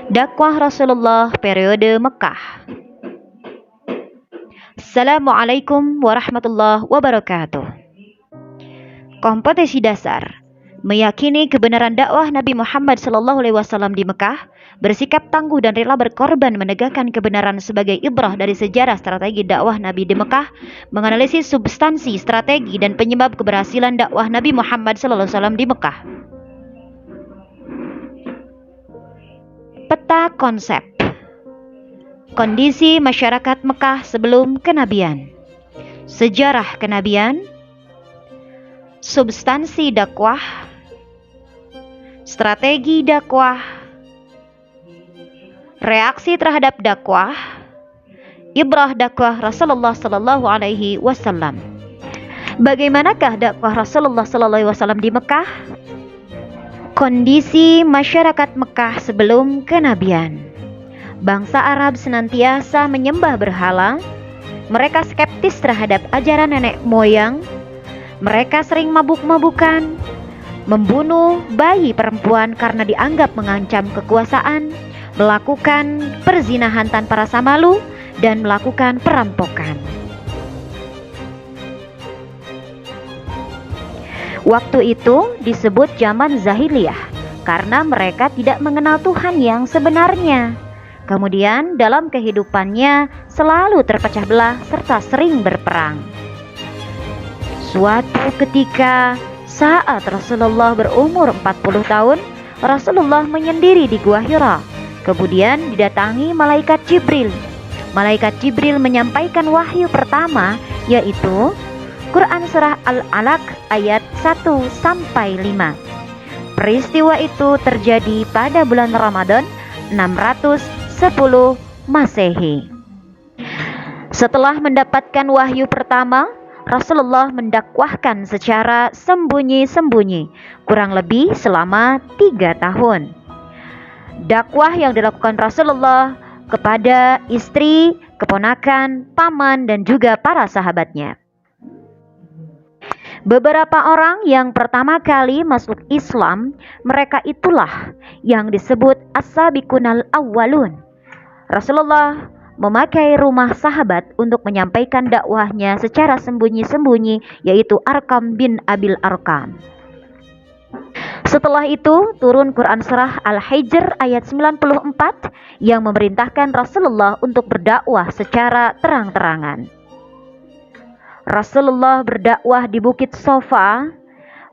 Dakwah Rasulullah periode Mekah. Assalamualaikum warahmatullahi wabarakatuh. Kompetensi dasar: meyakini kebenaran dakwah Nabi Muhammad SAW di Mekah, bersikap tangguh dan rela berkorban menegakkan kebenaran sebagai ibrah dari sejarah strategi dakwah Nabi di Mekah, menganalisis substansi, strategi, dan penyebab keberhasilan dakwah Nabi Muhammad SAW di Mekah. Peta konsep: kondisi masyarakat Mekah sebelum kenabian, sejarah kenabian, substansi dakwah, strategi dakwah, reaksi terhadap dakwah, ibrah dakwah Rasulullah Sallallahu Alaihi Wasallam. Bagaimanakah dakwah Rasulullah Sallallahu Alaihi Wasallam di Mekah? Kondisi masyarakat Mekah sebelum kenabian. Bangsa Arab senantiasa menyembah berhala. Mereka skeptis terhadap ajaran nenek moyang. Mereka sering mabuk-mabukan, membunuh bayi perempuan karena dianggap mengancam kekuasaan, melakukan perzinahan tanpa rasa malu, dan melakukan perampokan. Waktu itu disebut zaman Zahiliyah karena mereka tidak mengenal Tuhan yang sebenarnya. Kemudian dalam kehidupannya selalu terpecah belah serta sering berperang. Suatu ketika saat Rasulullah berumur 40 tahun, Rasulullah menyendiri di Gua Hira. Kemudian didatangi malaikat Jibril. Malaikat Jibril menyampaikan wahyu pertama, yaitu Quran Surah Al-Alaq ayat 1-5. Peristiwa itu terjadi pada bulan Ramadan 610 Masehi. Setelah mendapatkan wahyu pertama, Rasulullah mendakwahkan secara sembunyi-sembunyi, kurang lebih selama 3 tahun. Dakwah yang dilakukan Rasulullah kepada istri, keponakan, paman, dan juga para sahabatnya. Beberapa orang yang pertama kali masuk Islam, mereka itulah yang disebut as-sabiqunal awwalun. Rasulullah memakai rumah sahabat untuk menyampaikan dakwahnya secara sembunyi-sembunyi, yaitu Arqam bin Abil Arqam. Setelah itu turun Quran Surah Al-Hijr ayat 94 yang memerintahkan Rasulullah untuk berdakwah secara terang-terangan. Rasulullah berdakwah di Bukit Sofa,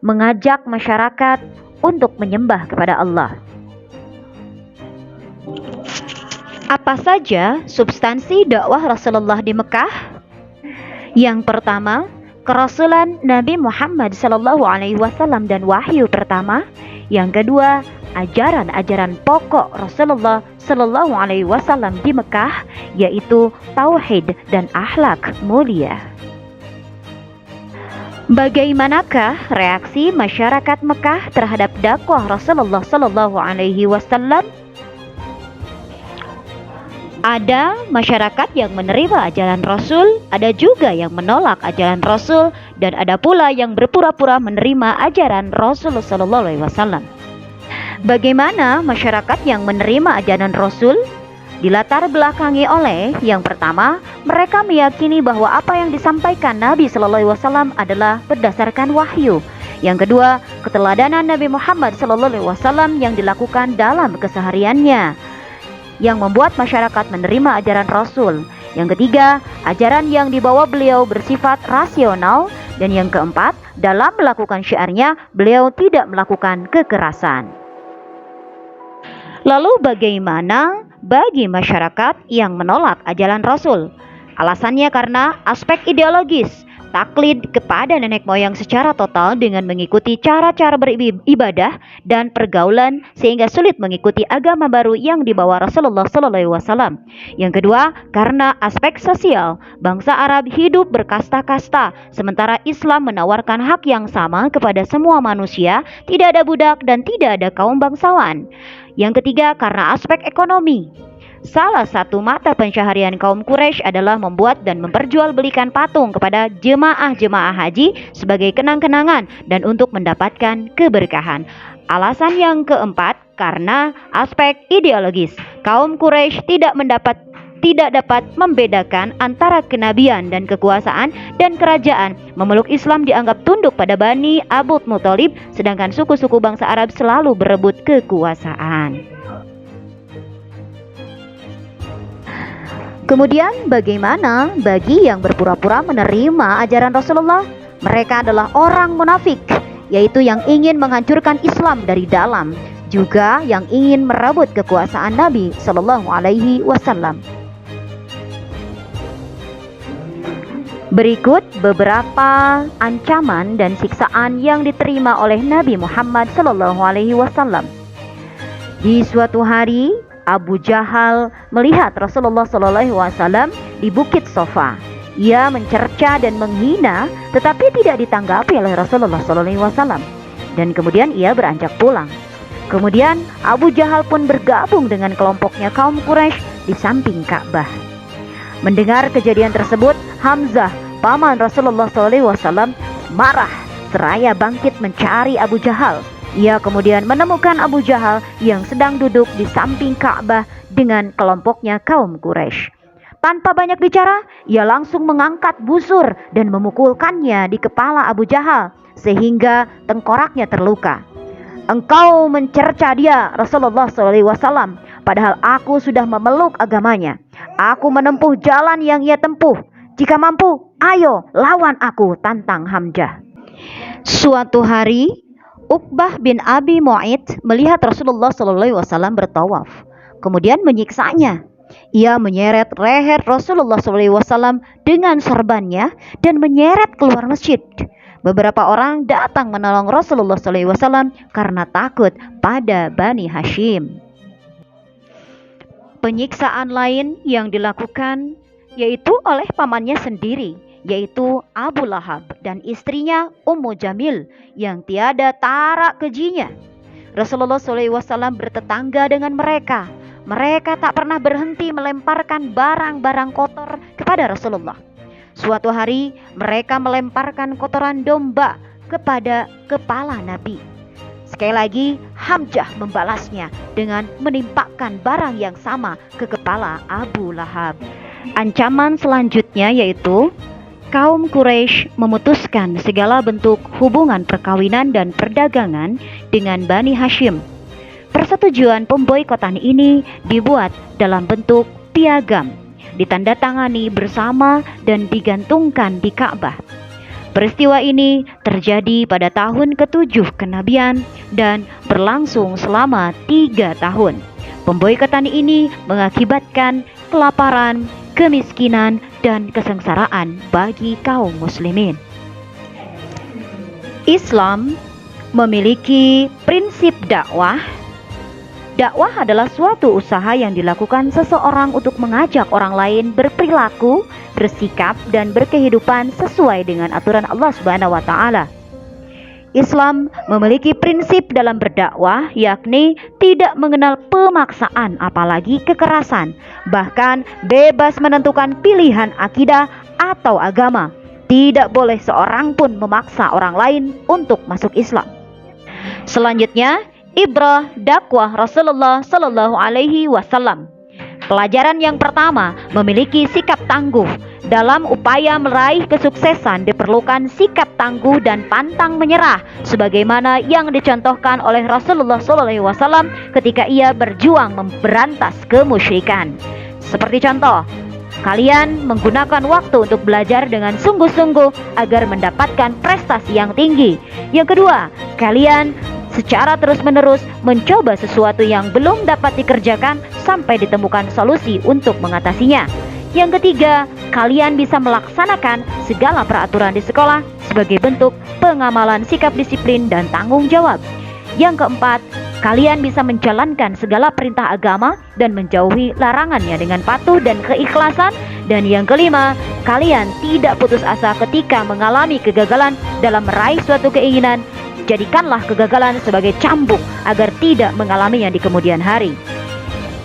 mengajak masyarakat untuk menyembah kepada Allah. Apa saja substansi dakwah Rasulullah di Mekah? Yang pertama, kerasulan Nabi Muhammad SAW dan wahyu pertama. Yang kedua, ajaran-ajaran pokok Rasulullah SAW di Mekah, yaitu tauhid dan akhlak mulia. Bagaimanakah reaksi masyarakat Mekah terhadap dakwah Rasulullah SAW? Ada masyarakat yang menerima ajaran Rasul, ada juga yang menolak ajaran Rasul, dan ada pula yang berpura-pura menerima ajaran Rasul SAW. Bagaimana masyarakat yang menerima ajaran Rasul? Dilatar belakangi oleh yang pertama, mereka meyakini bahwa apa yang disampaikan Nabi SAW adalah berdasarkan wahyu. Yang kedua, keteladanan Nabi Muhammad SAW yang dilakukan dalam kesehariannya, yang membuat masyarakat menerima ajaran Rasul. Yang ketiga, ajaran yang dibawa beliau bersifat rasional. Dan yang keempat, dalam melakukan syiarnya, beliau tidak melakukan kekerasan. Lalu bagaimana bagi masyarakat yang menolak ajaran Rasul? Alasannya karena aspek ideologis, taklid kepada nenek moyang secara total dengan mengikuti cara-cara beribadah dan pergaulan sehingga sulit mengikuti agama baru yang dibawa Rasulullah SAW. Yang kedua, karena aspek sosial, bangsa Arab hidup berkasta-kasta, sementara Islam menawarkan hak yang sama kepada semua manusia, tidak ada budak dan tidak ada kaum bangsawan. Yang ketiga, karena aspek ekonomi. Salah satu mata pencaharian kaum Quraisy adalah membuat dan memperjualbelikan patung kepada jemaah-jemaah haji sebagai kenang-kenangan dan untuk mendapatkan keberkahan. Alasan yang keempat, karena aspek ideologis. Kaum Quraisy tidak dapat membedakan antara kenabian dan kekuasaan dan kerajaan. Memeluk Islam dianggap tunduk pada Bani Abu Thalib, sedangkan suku-suku bangsa Arab selalu berebut kekuasaan. Kemudian bagaimana bagi yang berpura-pura menerima ajaran Rasulullah? Mereka adalah orang munafik, yaitu yang ingin menghancurkan Islam dari dalam, juga yang ingin merebut kekuasaan Nabi Shallallahu Alaihi Wasallam. Berikut beberapa ancaman dan siksaan yang diterima oleh Nabi Muhammad Shallallahu Alaihi Wasallam. Di suatu hari, Abu Jahal melihat Rasulullah SAW di Bukit Sofa. Ia mencerca dan menghina, tetapi tidak ditanggapi oleh Rasulullah SAW. Dan kemudian ia beranjak pulang. Kemudian Abu Jahal pun bergabung dengan kelompoknya kaum Quraisy di samping Ka'bah. Mendengar kejadian tersebut, Hamzah, paman Rasulullah SAW, marah seraya bangkit mencari Abu Jahal. Ia kemudian menemukan Abu Jahal yang sedang duduk di samping Ka'bah dengan kelompoknya kaum Quraisy. Tanpa banyak bicara, ia langsung mengangkat busur dan memukulkannya di kepala Abu Jahal sehingga tengkoraknya terluka. Engkau mencerca dia, Rasulullah SAW, padahal aku sudah memeluk agamanya. Aku menempuh jalan yang ia tempuh. Jika mampu, ayo lawan aku, tantang Hamzah. Suatu hari, Uqbah bin Abi Mu'ayth melihat Rasulullah SAW bertawaf, kemudian menyiksanya. Ia menyeret leher Rasulullah SAW dengan sorbannya dan menyeret keluar masjid. Beberapa orang datang menolong Rasulullah SAW karena takut pada Bani Hashim. Penyiksaan lain yang dilakukan yaitu oleh pamannya sendiri, yaitu Abu Lahab dan istrinya Ummu Jamil yang tiada tara kejinya. Rasulullah SAW bertetangga dengan mereka. Mereka tak pernah berhenti melemparkan barang-barang kotor kepada Rasulullah. Suatu hari mereka melemparkan kotoran domba kepada kepala Nabi. Sekali lagi Hamzah membalasnya dengan menimpakan barang yang sama ke kepala Abu Lahab. Ancaman selanjutnya yaitu kaum Quraisy memutuskan segala bentuk hubungan perkawinan dan perdagangan dengan Bani Hashim. Persetujuan pemboikotan ini dibuat dalam bentuk piagam, ditandatangani bersama dan digantungkan di Ka'bah. Peristiwa ini terjadi pada tahun ke-7 kenabian dan berlangsung selama 3 tahun. Pemboikotan ini mengakibatkan kelaparan, kemiskinan, dan kesengsaraan bagi kaum muslimin. Islam memiliki prinsip dakwah. Dakwah adalah suatu usaha yang dilakukan seseorang untuk mengajak orang lain berperilaku, bersikap, dan berkehidupan sesuai dengan aturan Allah Subhanahu wa Ta'ala. Islam memiliki prinsip dalam berdakwah, yakni tidak mengenal pemaksaan apalagi kekerasan, bahkan bebas menentukan pilihan akidah atau agama. Tidak boleh seorang pun memaksa orang lain untuk masuk Islam. Selanjutnya, ibrah dakwah Rasulullah Sallallahu Alaihi Wasallam. Pelajaran yang pertama, memiliki sikap tangguh. Dalam upaya meraih kesuksesan diperlukan sikap tangguh dan pantang menyerah, sebagaimana yang dicontohkan oleh Rasulullah SAW ketika ia berjuang memberantas kemusyrikan. Seperti contoh, kalian menggunakan waktu untuk belajar dengan sungguh-sungguh agar mendapatkan prestasi yang tinggi. Yang kedua, kalian secara terus-menerus mencoba sesuatu yang belum dapat dikerjakan sampai ditemukan solusi untuk mengatasinya. Yang ketiga, kalian bisa melaksanakan segala peraturan di sekolah sebagai bentuk pengamalan sikap disiplin dan tanggung jawab. Yang keempat, kalian bisa menjalankan segala perintah agama dan menjauhi larangannya dengan patuh dan keikhlasan. Dan yang kelima, kalian tidak putus asa ketika mengalami kegagalan dalam meraih suatu keinginan. Jadikanlah kegagalan sebagai cambuk agar tidak mengalaminya di kemudian hari.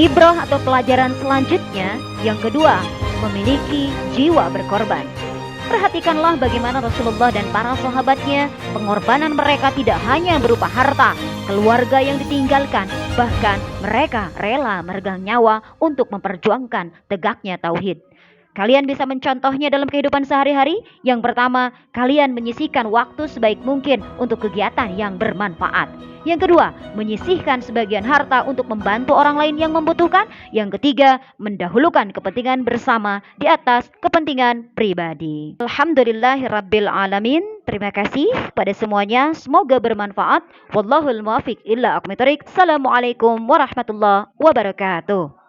Ibrah atau pelajaran selanjutnya, yang kedua, memiliki jiwa berkorban. Perhatikanlah bagaimana Rasulullah dan para sahabatnya, pengorbanan mereka tidak hanya berupa harta, keluarga yang ditinggalkan, bahkan mereka rela meregang nyawa untuk memperjuangkan tegaknya tauhid. Kalian bisa mencontohnya dalam kehidupan sehari-hari. Yang pertama, kalian menyisihkan waktu sebaik mungkin untuk kegiatan yang bermanfaat. Yang kedua, menyisihkan sebagian harta untuk membantu orang lain yang membutuhkan. Yang ketiga, mendahulukan kepentingan bersama di atas kepentingan pribadi. Alhamdulillahirabbil alamin. Terima kasih pada semuanya. Semoga bermanfaat. Wallahul muwaffiq illa aqwamit thoriq. Assalamualaikum warahmatullahi wabarakatuh.